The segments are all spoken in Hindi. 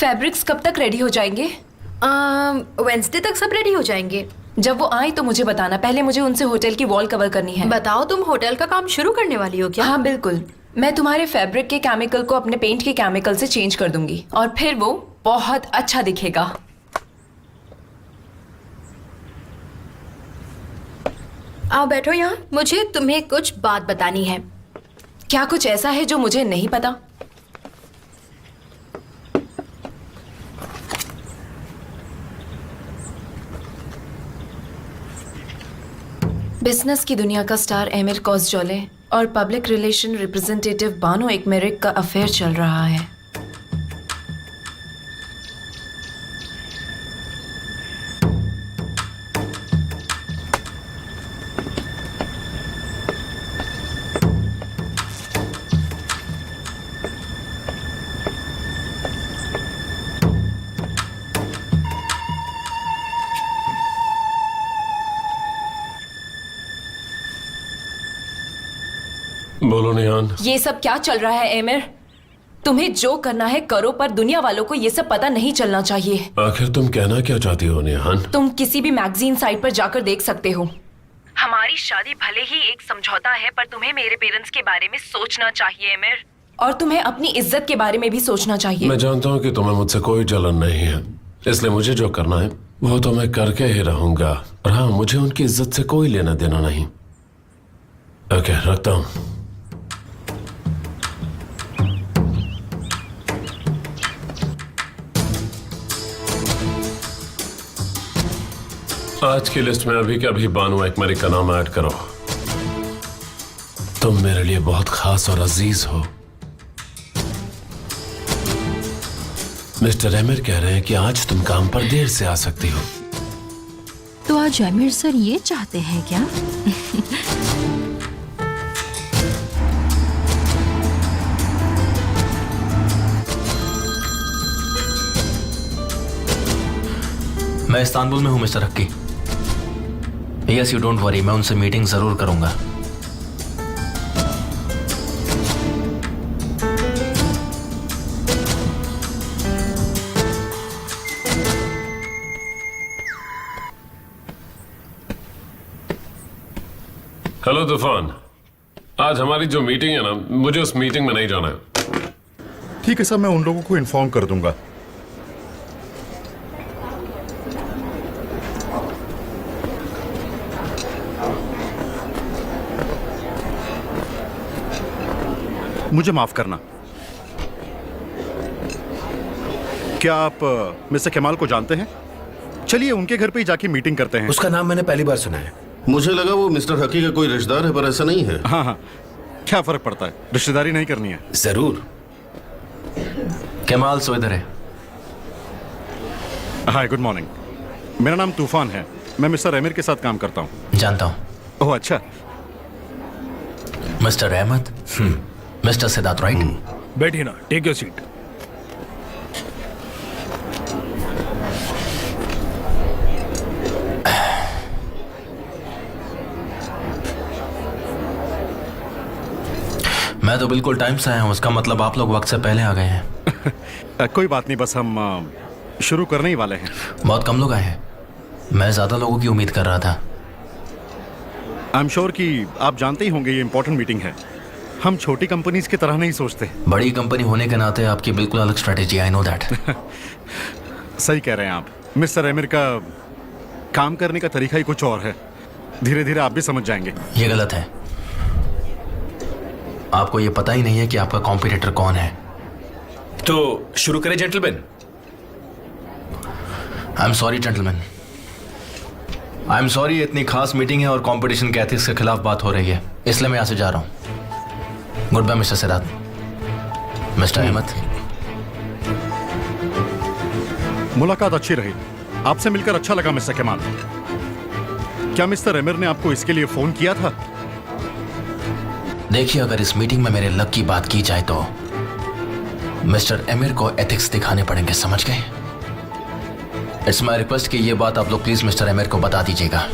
फैब्रिक्स कब तक रेडी हो जाएंगे? वेंसडे तक सब रेडी हो जाएंगे। जब वो आए तो मुझे बताना। पहले मुझे उनसे होटल की वॉल कवर करनी है। बताओ, तुम होटल का काम शुरू करने वाली हो क्या? हाँ बिल्कुल। मैं तुम्हारे फैब्रिक के केमिकल को अपने पेंट के केमिकल से चेंज कर दूंगी और फिर वो बहुत अच्छा दिखेगा। आओ बैठो यहाँ, मुझे तुम्हें कुछ बात बतानी है। क्या कुछ ऐसा है जो मुझे नहीं पता? बिजनेस की दुनिया का स्टार एमिर कॉसजोले और पब्लिक रिलेशन रिप्रेजेंटेटिव बानो एकमेरिक का अफेयर चल रहा है। बोलो निहान। ये सब क्या चल रहा है एमिर? तुम्हें जो करना है करो, पर दुनिया वालों को ये सब पता नहीं चलना चाहिए। आखिर तुम कहना क्या चाहती हो निहान? तुम किसी भी मैगजीन साइट पर जाकर देख सकते हो। हमारी शादी भले ही एक समझौता है, पर तुम्हें मेरे पेरेंट्स के बारे में सोचना चाहिए एमिर, और तुम्हें अपनी इज्जत के बारे में भी सोचना चाहिए। मैं जानता हूँ कि तुम्हें मुझसे कोई जलन नहीं है, इसलिए मुझे जो करना है वो तो मैं करके ही रहूंगा। और हाँ, मुझे उनकी इज्जत से कोई लेना देना नहीं। ओके, रखता हूँ। आज की लिस्ट में अभी के अभी बानो एकमेरिक का नाम ऐड करो। तुम मेरे लिए बहुत खास और अजीज हो। मिस्टर एमिर कह रहे हैं कि आज तुम काम पर देर से आ सकती हो। तो आज एमिर सर ये चाहते हैं क्या? मैं इस्तांबुल में हूं mister hockey. Yes, you don't worry, मैं उनसे मीटिंग जरूर करूंगा। हेलो तूफान, आज हमारी जो मीटिंग है ना, मुझे उस मीटिंग में नहीं जाना है। ठीक है सर, मैं उन लोगों को इन्फॉर्म कर दूंगा। मुझे माफ करना। क्या आप मिस्टर कमाल को जानते हैं? चलिए उनके घर पे ही जाके मीटिंग करते हैं। उसका नाम मैंने पहली बार सुना है। मुझे लगा वो मिस्टर हकी का कोई रिश्तेदार है, पर ऐसा नहीं है। हाँ हाँ, क्या फर्क पड़ता है, रिश्तेदारी नहीं करनी है। जरूर। कमाल सो इधर है। हाय, गुड मॉर्निंग। मेरा नाम तूफान है, मैं मिस्टर एमिर के साथ काम करता हूँ। जानता हूं। ओह अच्छा। Mister Ahmad, mister Siddharth, right? बैठिए ना, टेक योर सीट। मैं तो बिल्कुल टाइम से आया हूं, उसका मतलब आप लोग वक्त से पहले आ गए हैं। कोई बात नहीं, बस हम शुरू करने ही वाले हैं। बहुत कम लोग आए हैं, मैं ज्यादा लोगों की उम्मीद कर रहा था। आई एम श्योर कि आप जानते ही होंगे ये इंपॉर्टेंट मीटिंग है। हम छोटी कंपनीज की तरह नहीं सोचते। बड़ी कंपनी होने के नाते आपकी बिल्कुल अलग स्ट्रेटेजी, आई नो दैट। सही कह रहे हैं आप। मिस्टर एमिर का काम करने का तरीका ही कुछ और है। धीरे धीरे आप भी समझ जाएंगे। ये गलत है। आपको ये पता ही नहीं है कि आपका कॉम्पिटिटर कौन है। तो शुरू करें gentleman. I am sorry gentleman, I am sorry. इतनी खास मीटिंग है और कंपटीशन के एथिक्स के खिलाफ बात हो रही है, इसलिए मैं यहां से जा रहा हूं। Good bye mister Siddharth. Mister Ahmad, मुलाकात अच्छी रही, आपसे मिलकर अच्छा लगा मिस्टर कमाल। क्या मिस्टर एमिर ने आपको इसके लिए फोन किया था? देखिए, अगर इस मीटिंग में मेरे लक की बात की जाए तो मिस्टर एमिर को एथिक्स दिखाने पड़ेंगे, समझ गए? इट्स माई रिक्वेस्ट कि ये बात आप लोग प्लीज मिस्टर एमिर को बता दीजिएगा।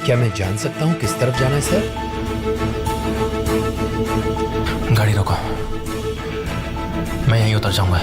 क्या मैं जान सकता हूँ किस तरफ जाना है सर? गाड़ी रोको, मैं यहीं उतर जाऊंगा।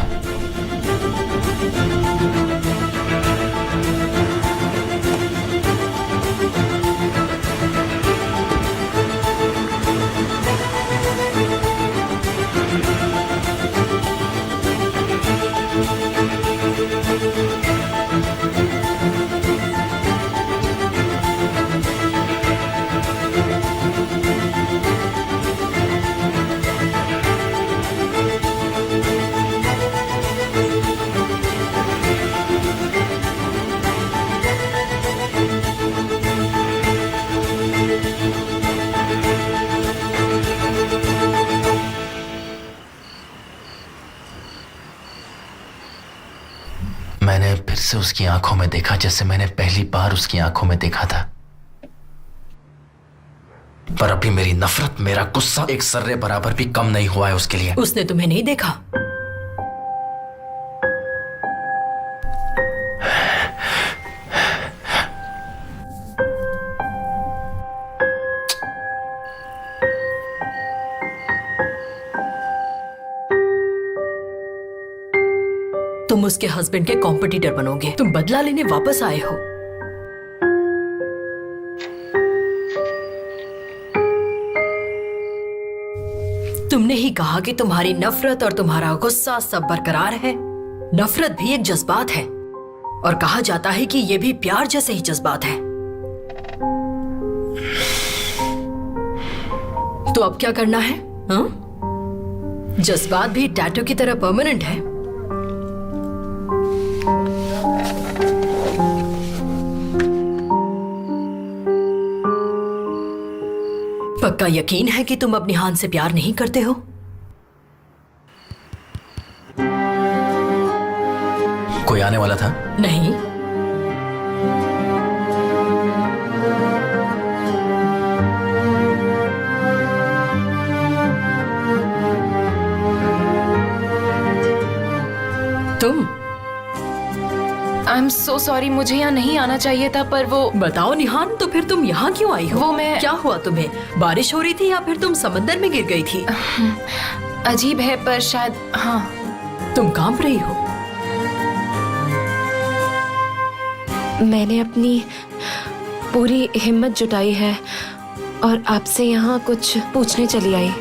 मैंने फिर से उसकी आंखों में देखा जैसे मैंने पहली बार उसकी आंखों में देखा था। पर अभी मेरी नफरत, मेरा गुस्सा एक सर्रे बराबर भी कम नहीं हुआ है उसके लिए। उसने तुम्हें नहीं देखा? तुम उसके हस्बैंड के कॉम्पिटिटर बनोगे। तुम बदला लेने वापस आए हो। तुमने ही कहा कि तुम्हारी नफरत और तुम्हारा गुस्सा सब बरकरार है। नफरत भी एक जज्बात है और कहा जाता है कि ये भी प्यार जैसे ही जज्बात है। तो अब क्या करना है? हाँ? जज्बात भी टैटू की तरह परमानेंट है। पक्का यकीन है कि तुम अपनी हान से प्यार नहीं करते हो? कोई आने वाला था? नहीं। तुम? आई एम सो सॉरी, मुझे यहाँ नहीं आना चाहिए था, पर वो बताओ निहान, तो फिर तुम यहाँ क्यों आई हो? वो मैं... क्या हुआ तुम्हें? बारिश हो रही थी या फिर तुम समंदर में गिर गई थी? अजीब है पर शायद हाँ। तुम कांप रही हो। मैंने अपनी पूरी हिम्मत जुटाई है और आपसे यहाँ कुछ पूछने चली आई।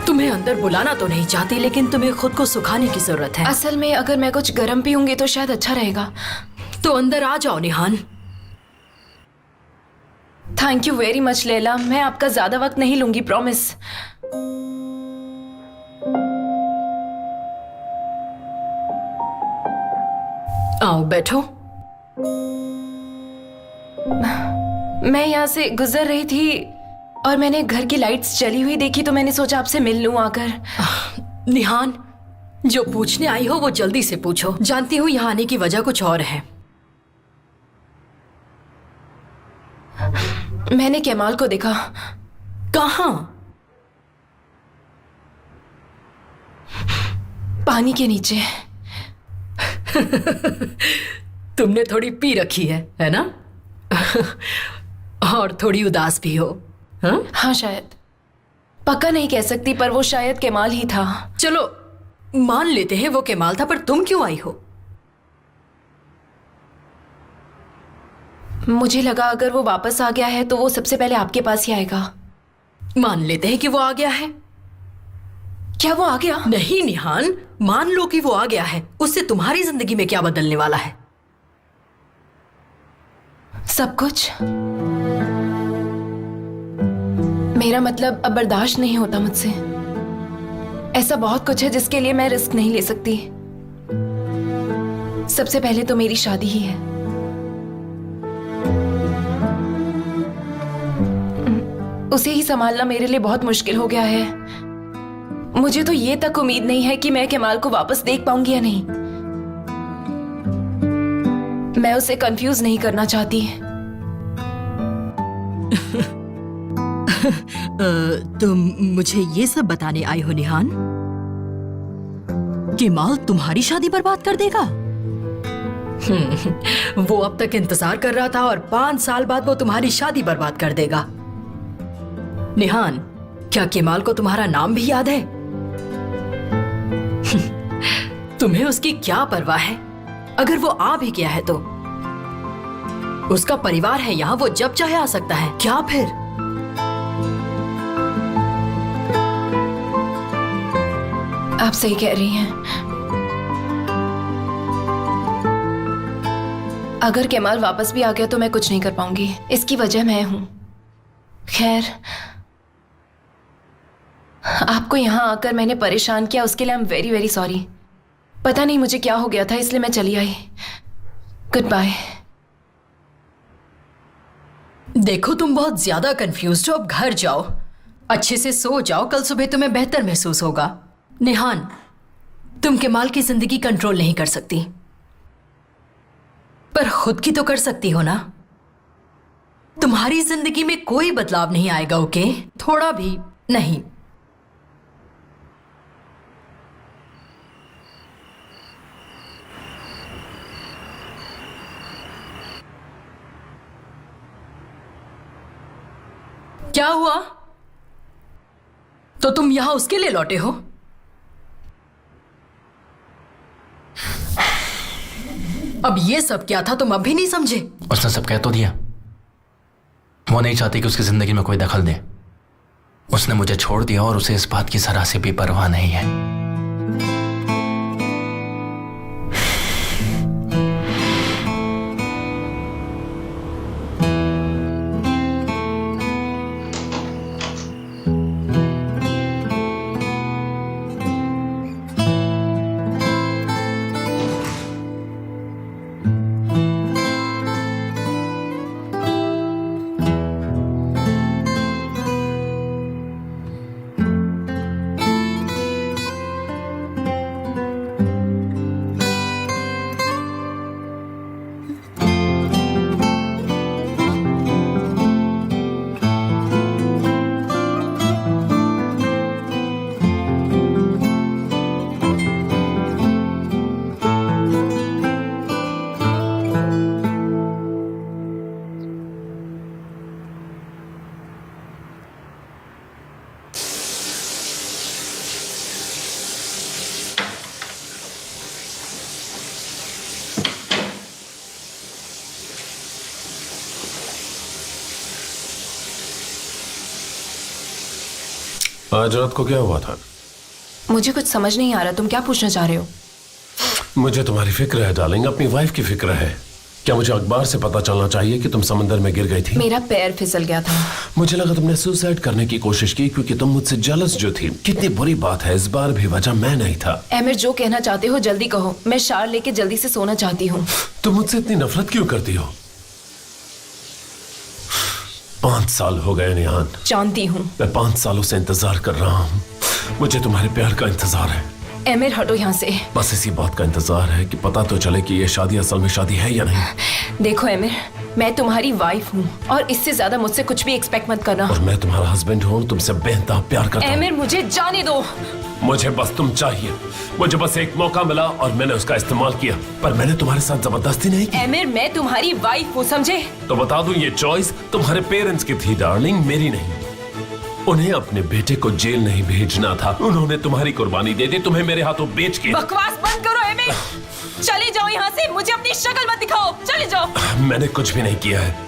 तुम्हें अंदर बुलाना तो नहीं चाहती, लेकिन तुम्हें खुद को सुखाने की जरूरत है। असल में अगर मैं कुछ गर्म पीऊंगी तो शायद अच्छा रहेगा। तो अंदर आ जाओ Nihan. Thank you very much Laila, मैं आपका ज्यादा वक्त नहीं लूंगी, प्रॉमिस। आओ बैठो। मैं यहाँ से गुजर रही थी और मैंने घर की लाइट्स जली हुई देखी तो मैंने सोचा आपसे मिल लूं आकर। निहान, जो पूछने आई हो वो जल्दी से पूछो। जानती हूँ यहाँ आने की वजह कुछ और है। मैंने केमाल को देखा। कहाँ? पानी के नीचे। तुमने थोड़ी पी रखी है ना? और थोड़ी उदास भी हो। हाँ? हाँ शायद, पक्का नहीं कह सकती, पर वो शायद केमाल ही था। चलो मान लेते हैं वो केमाल था, पर तुम क्यों आई हो? मुझे लगा अगर वो वापस आ गया है तो वो सबसे पहले आपके पास ही आएगा। मान लेते हैं कि वो आ गया है। क्या वो आ गया? नहीं निहान, मान लो कि वो आ गया है। उससे तुम्हारी जिंदगी में क्या बदलने वाला है? सब कुछ। मेरा मतलब अब बर्दाश्त नहीं होता मुझसे। ऐसा बहुत कुछ है जिसके लिए मैं रिस्क नहीं ले सकती। सबसे पहले तो मेरी शादी ही है। उसे ही संभालना मेरे लिए बहुत मुश्किल हो गया है। मुझे तो ये तक उम्मीद नहीं है कि मैं केमाल को वापस देख पाऊंगी या नहीं। मैं उसे कंफ्यूज नहीं करना चाहती। तुम मुझे ये सब बताने आई हो निहान? केमाल तुम्हारी शादी बर्बाद कर देगा? वो अब तक इंतजार कर रहा था और 5 साल बाद वो तुम्हारी शादी बर्बाद कर देगा। निहान, क्या केमाल को तुम्हारा नाम भी याद है? तुम्हें उसकी क्या परवाह है? अगर वो आ भी गया है तो उसका परिवार है यहाँ, वो जब चाहे आ सकता है। क्या फिर? आप सही कह रही हैं। अगर केमाल वापस भी आ गया तो मैं कुछ नहीं कर पाऊंगी। इसकी वजह मैं हूं। खैर, आपको यहाँ आकर मैंने परेशान किया, उसके लिए I am very very sorry. पता नहीं मुझे क्या हो गया था, इसलिए मैं चली आई। Good bye. देखो, तुम बहुत ज्यादा कंफ्यूज्ड हो, अब घर जाओ, अच्छे से सो जाओ, कल सुबह तुम्हें बेहतर महसूस होगा। निहान, तुम केमाल की जिंदगी कंट्रोल नहीं कर सकती, पर खुद की तो कर सकती हो ना। तुम्हारी जिंदगी में कोई बदलाव नहीं आएगा, ओके? थोड़ा भी नहीं। क्या हुआ? तो तुम यहां उसके लिए लौटे हो? अब ये सब क्या था, तुम अब भी नहीं समझे? उसने सब कह तो दिया। वो नहीं चाहती कि उसकी जिंदगी में कोई दखल दे। उसने मुझे छोड़ दिया और उसे इस बात की जरा से भी परवाह नहीं है। आज रात को क्या हुआ था? मुझे कुछ समझ नहीं आ रहा, तुम क्या पूछना चाह रहे हो? मुझे तुम्हारी फिक्र है डार्लिंग, अपनी वाइफ की फिक्र है। क्या मुझे अखबार से पता चलना चाहिए कि तुम समंदर में गिर गई थी? मेरा पैर फिसल गया था। मुझे लगा तुमने सुसाइड करने की कोशिश की क्योंकि तुम मुझसे जेलस जो थी। कितनी बुरी बात है, इस बार भी वजह मैं नहीं था। एमिर, जो कहना चाहते हो जल्दी कहो। मैं शार लेके जल्दी से सोना चाहती हूँ। तुम मुझसे इतनी नफरत क्यों करती हो? 5 साल हो गए निहान। जानती हूँ। मैं 5 सालों से इंतजार कर रहा हूँ। मुझे तुम्हारे प्यार का इंतजार है। एमिर, हटो यहाँ से। बस इसी बात का इंतजार है कि पता तो चले कि ये शादी असल में शादी है या नहीं। देखो एमिर, मैं तुम्हारी वाइफ हूँ और इससे ज्यादा मुझसे कुछ भी एक्सपेक्ट मत करना। और मैं तुम्हारा हस्बैंड हूँ, तुमसे बेइंतहा प्यार करता हूँ। एमिर, मुझे जाने दो। मुझे बस तुम चाहिए। मुझे बस एक मौका मिला और मैंने उसका इस्तेमाल किया, पर मैंने तुम्हारे साथ जबरदस्ती नहीं की। एमिर, मैं तुम्हारी वाइफ हूँ, समझे? तो बता दूं, ये चॉइस तुम्हारे पेरेंट्स की थी डार्लिंग, मेरी नहीं। उन्हें अपने बेटे को जेल नहीं भेजना था, उन्होंने तुम्हारी कुर्बानी दे दी, तुम्हें मेरे हाथों बेच के। बकवास बंद करो एमिर। चले जाओ यहाँ से, मुझे अपनी शक्ल मत दिखाओ, चले जाओ। मैंने कुछ भी नहीं किया है,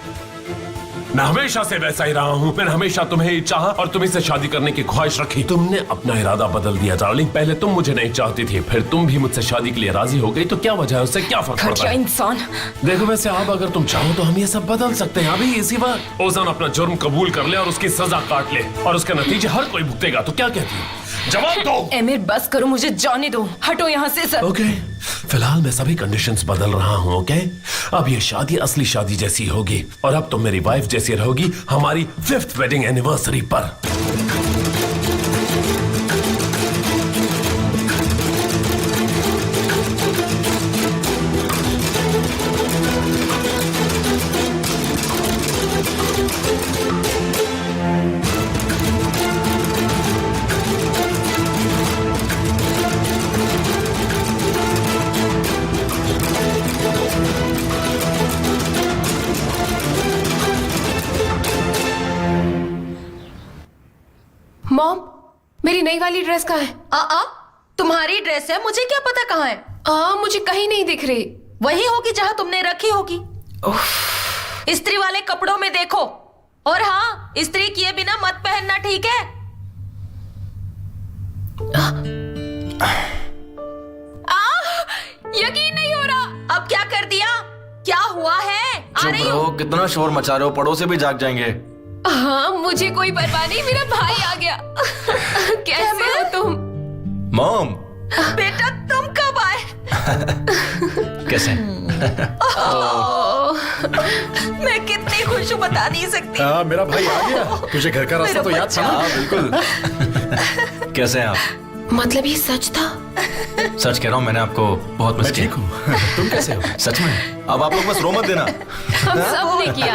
मैं हमेशा से वैसा ही रहा हूँ। मैंने हमेशा तुम्हें ही चाहा और तुम्हीं से शादी करने की ख्वाहिश रखी। तुमने अपना इरादा बदल दिया डार्लिंग। पहले तुम मुझे नहीं चाहती थी, फिर तुम भी मुझसे शादी के लिए राजी हो गई, तो क्या वजह है? उससे क्या फर्क पड़ता है? इंसान। देखो, वैसे आप अगर तुम चाहो तो हम ये सब बदल सकते हैं अभी इसी बार। ओजान अपना जुर्म कबूल कर ले और उसकी सजा काट ले और उसका नतीजा हर कोई भुगतेगा। तो क्या कहती हो? जवाब दो। एमिर, बस करो, मुझे जाने दो। हटो यहाँ से सर। ओके, फिलहाल मैं सभी कंडीशंस बदल रहा हूँ। ओके, अब ये शादी असली शादी जैसी होगी और अब तुम मेरी वाइफ जैसी रहोगी हमारी 5th वेडिंग एनिवर्सरी पर। मॉम, मेरी नई वाली ड्रेस कहाँ है? तुम्हारी ड्रेस है, मुझे क्या पता कहाँ है। मुझे कहीं नहीं दिख रही। वही होगी जहाँ तुमने रखी होगी। इस्त्री वाले कपड़ों में देखो। और हाँ, इस्त्री किए बिना मत पहनना, ठीक है? यकीन नहीं हो रहा। अब क्या कर दिया? क्या हुआ है? आ चुप रही रहो, हूँ। कितना शोर मचा रहे हो, पड़ोसी भी जाग जाएंगे। हाँ, मुझे कोई परवाह नहीं, मेरा भाई आ गया। कैसे हो तुम? मॉम, बेटा तुम कब आए? कैसे? मैं कितनी खुश हूँ, बता नहीं सकती। मेरा भाई आ गया। तुझे घर का रास्ता तो याद था ना? हाँ बिल्कुल। कैसे हैं आप? मतलब ये सच था? सच कह रहा हूँ, मैंने आपको बहुत मिस मैं ठीक किया। हूँ। तुम कैसे हो? सच में? अब आप लोग बस रो मत देना। हम सब ने किया।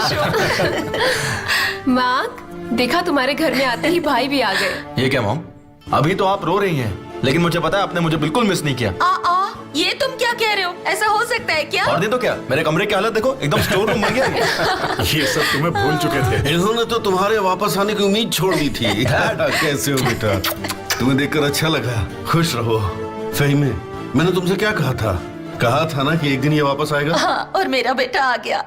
माँ, देखा तुम्हारे घर में आते ही भाई भी आ गए। ये क्या मॉम? अभी तो आप रो रही हैं, लेकिन मुझे पता है आपने मुझे बिल्कुल मिस नहीं किया। ये तुम क्या कह रहे हो? ऐसा हो सकता है क्या? और नहीं तो क्या, मेरे कमरे की हालत देखो, एकदम स्टोर रूम बन गया। ये सब तुम्हें भूल चुके थे। इन्होंने तो तुम्हारे वापस आने की उम्मीद छोड़ दी थी। कैसे हो बेटा? तुम्हें देखकर अच्छा लगा। खुश रहो। फहीमे, मैंने तुमसे क्या कहा था? कहा था ना कि एक दिन ये वापस आएगा। हाँ, और मेरा बेटा आ गया।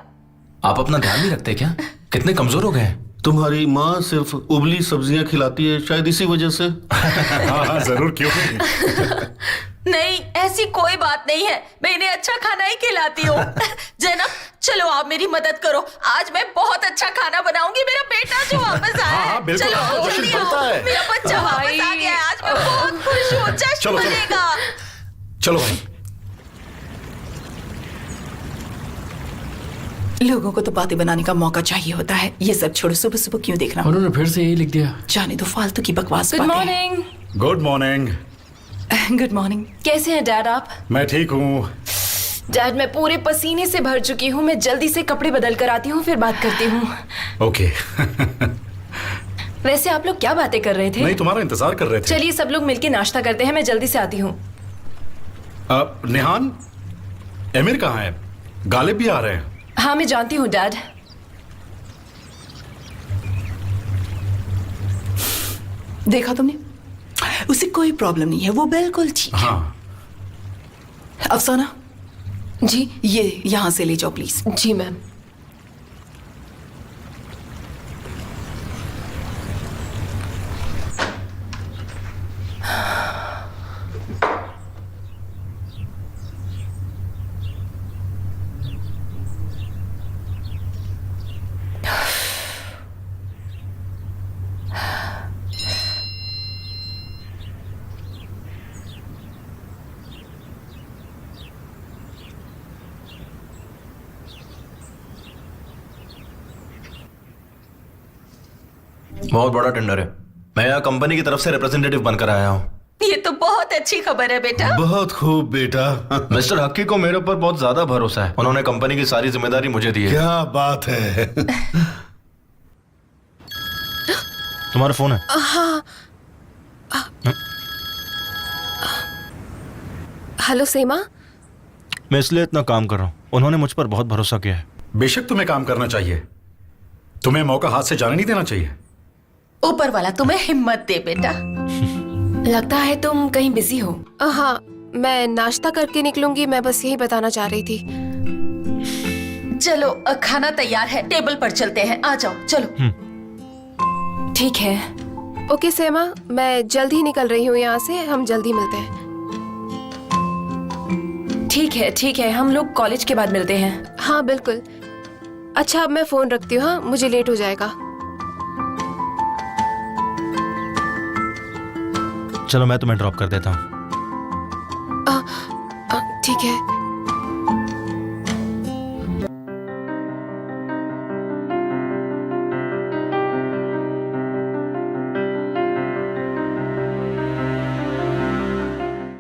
आप अपना ध्यान नहीं रखते क्या? कितने कमजोर हो गए। तुम्हारी माँ सिर्फ उबली सब्जियां खिलाती है, शायद इसी वजह से। हाँ जरूर, क्यों नहीं? नहीं, ऐसी कोई बात नहीं है। मैं इन्हें अच्छा खाना ही खिलाती हूँ। जैनब, चलो आप मेरी मदद करो। आज मैं बहुत अच्छा खाना बनाऊंगी। मेरा बेटा जो वापस आया है। हाँ, बिल्कुल, चलो आपको जल्दी जश्न बनता आओ। है। मेरा बच्चा वापस आ गया है। आज मैं बहुत खुश हूँ। जश्न चलो, चलो। मनेगा। चलो भाई। लोगों को तो बातें बनाने का मौका चाहिए होता है। ये सब छोड़ो, सुबह सुबह क्यों देखना? उन्होंने फिर से यही लिख दिया। जाने दो, फालतू की बकवास गुड बातें। Morning. Good morning. Good morning. कैसे हैं डैड आप? मैं ठीक हूँ। डैड, मैं पूरे पसीने से भर चुकी हूँ। मैं जल्दी से कपड़े बदल कर आती हूँ, फिर बात करती हूँ। ओके। वैसे आप लोग क्या बातें कर रहे थे? नहीं, तुम्हारा इंतजार कर रहे थे। चलिए सब लोग मिलके नाश्ता करते हैं। मैं जल्दी से आती हूँ। निहान, एमिर कहाँ है? गालिब भी आ रहे हैं। हाँ, मैं जानती हूँ डैड। देखा तुमने? उसे कोई प्रॉब्लम नहीं है, वो बिल्कुल ठीक है। हाँ। अफसाना, जी ये यहाँ से ले जाओ प्लीज। Ji ma'am. बहुत बड़ा टेंडर है। मैं यहाँ कंपनी की तरफ से रिप्रेजेंटेटिव बनकर आया हूँ। ये तो बहुत अच्छी खबर है बेटा। बहुत खूब बेटा। मिस्टर हक्की को मेरे ऊपर बहुत ज्यादा भरोसा है। उन्होंने कंपनी की सारी जिम्मेदारी मुझे दी है। क्या बात है। तुम्हारा फोन है? हेलो सीमा। मैं इसलिए इतना काम कर रहा हूँ, उन्होंने मुझ पर बहुत भरोसा किया है। बेशक तुम्हें काम करना चाहिए। तुम्हें मौका हाथ से जाने नहीं देना चाहिए। ऊपर वाला तुम्हें हिम्मत दे बेटा। लगता है तुम कहीं बिजी हो। हाँ, मैं नाश्ता करके निकलूंगी। मैं बस यही बताना चाह रही थी। चलो खाना तैयार है, टेबल पर चलते हैं। आ जाओ, चलो। ठीक है। ओके सीमा, मैं जल्द ही निकल रही हूँ यहाँ से। हम जल्दी मिलते हैं। ठीक है, हम लोग कॉलेज के बाद मिलते हैं। हाँ बिल्कुल। अच्छा, अब मैं फोन रखती हूँ। हाँ, मुझे लेट हो जाएगा। चलो मैं तुम्हें ड्रॉप कर देता हूँ। ठीक है।